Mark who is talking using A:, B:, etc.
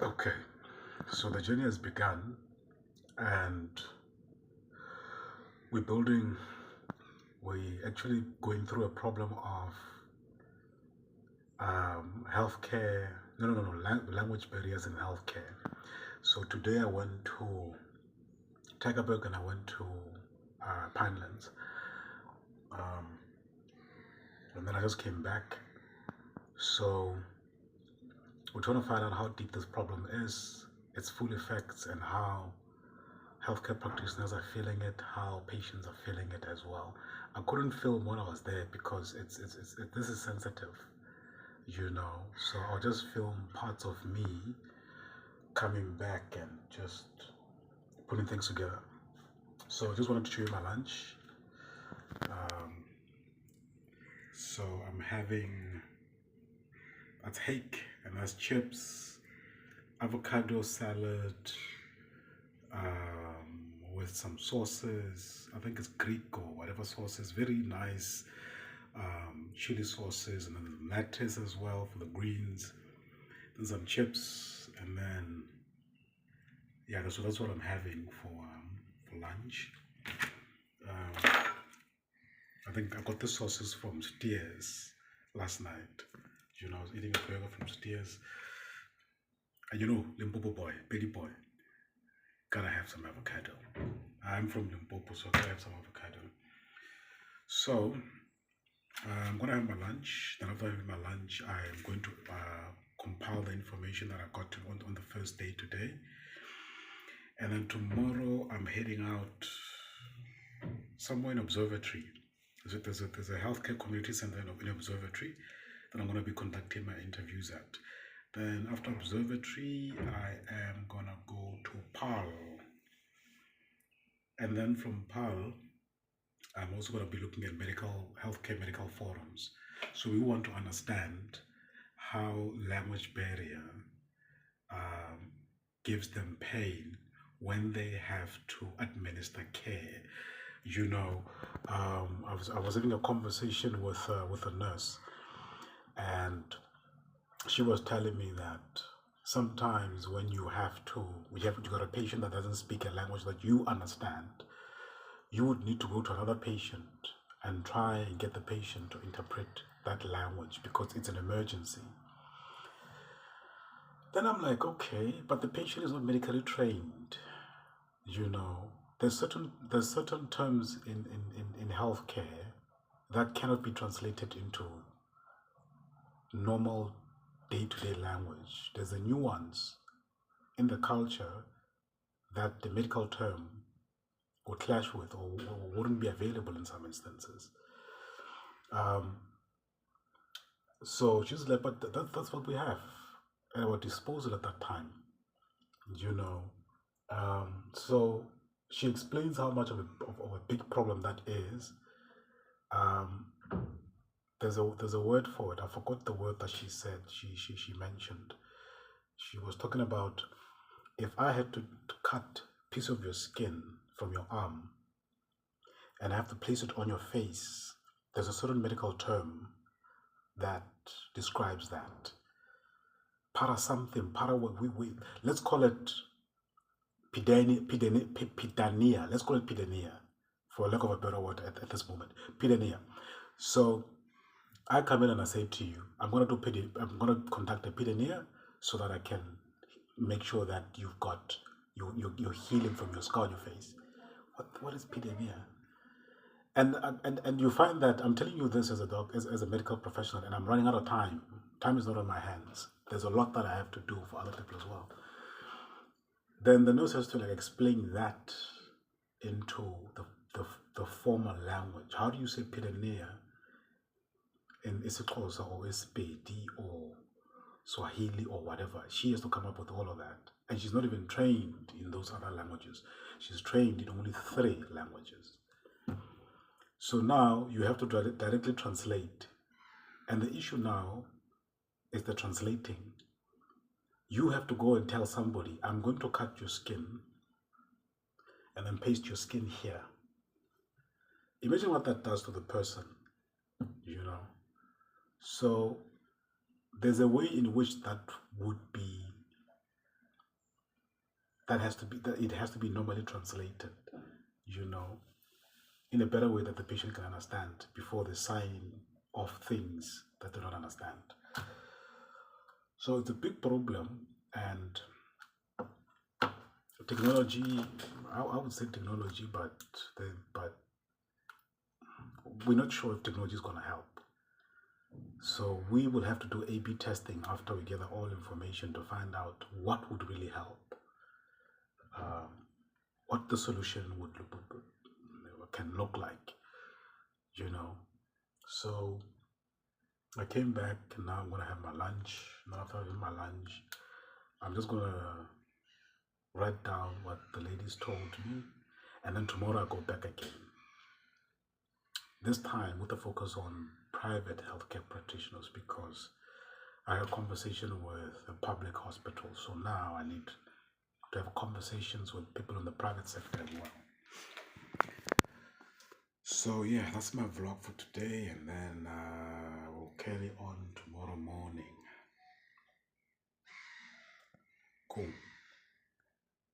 A: Okay, so the journey has begun, and we're building, we're actually going through a problem of healthcare, language barriers in healthcare. So today I went to Tigerberg and I went to Pinelands, um, and then I just came back. So we're trying to find out how deep this problem is, its full effects, and how healthcare practitioners are feeling it, how patients are feeling it as well. I couldn't film when I was there because this is sensitive, So I'll just film parts of me coming back and just putting things together. So I just wanted to show you my lunch. So I'm having that's hake and that's chips, avocado salad, with some sauces. I think it's Greek or whatever sauces. Very nice chili sauces, and then lettuce as well for the greens. Then some chips, and then yeah, that's what I'm having for lunch. I think I got the sauces from Steers last night. I was eating a burger from Steers, and Limpopo boy, Betty boy, gotta have some avocado. I'm from Limpopo, so I gotta have some avocado. So I'm gonna have my lunch. Then after having my lunch, I'm going to compile the information that I got on the first day today. And then tomorrow I'm heading out somewhere in observatory. There's a healthcare community center in observatory that I'm going to be conducting my interviews at. Then after observatory, I am going to go to PAL. And then from PAL, I'm also going to be looking at healthcare medical forums. So we want to understand how language barrier gives them pain when they have to administer care. I was having a conversation with a nurse, and she was telling me that sometimes when you got a patient that doesn't speak a language that you understand, you would need to go to another patient and try and get the patient to interpret that language because it's an emergency. Then I'm like, okay, but the patient is not medically trained. There's certain terms in healthcare that cannot be translated into normal day-to-day language. There's a nuance in the culture that the medical term would clash with or wouldn't be available in some instances. So she's like, but that's what we have at our disposal at that time. So she explains how much of a big problem that is. There's a word for it. I forgot the word that she said. She mentioned. She was talking about if I had to cut a piece of your skin from your arm and I have to place it on your face, there's a certain medical term that describes that. Let's call it pidania. Let's call it pidania, for lack of a better word at this moment. Pidania. So I come in and I say to you, I'm going to conduct a pidania so that I can make sure that you're healing from your scar on your face. What is pidania? And you find that I'm telling you this as a medical professional, and I'm running out of time. Time is not on my hands. There's a lot that I have to do for other people as well. Then the nurse has to explain that into the formal language. How do you say pidania in isiXhosa or iSpedi or Swahili or whatever? She has to come up with all of that. And she's not even trained in those other languages. She's trained in only 3 languages. So now you have to directly translate. And the issue now is the translating. You have to go and tell somebody, I'm going to cut your skin and then paste your skin here. Imagine what that does to the person, So there's a way in which that would be that has to be that it has to be normally translated, in a better way that the patient can understand before they sign off things that they don't understand. So it's a big problem, and technology. I would say technology, but we're not sure if technology is going to help. So we will have to do A/B testing after we gather all information to find out what would really help, what the solution can look like, So I came back and now I'm gonna have my lunch. Now after having my lunch, I'm just gonna write down what the ladies told me, and then tomorrow I go back again. This time with a focus on private healthcare practitioners, because I had a conversation with a public hospital. So now I need to have conversations with people in the private sector as well. So yeah, that's my vlog for today, and then we'll carry on tomorrow morning.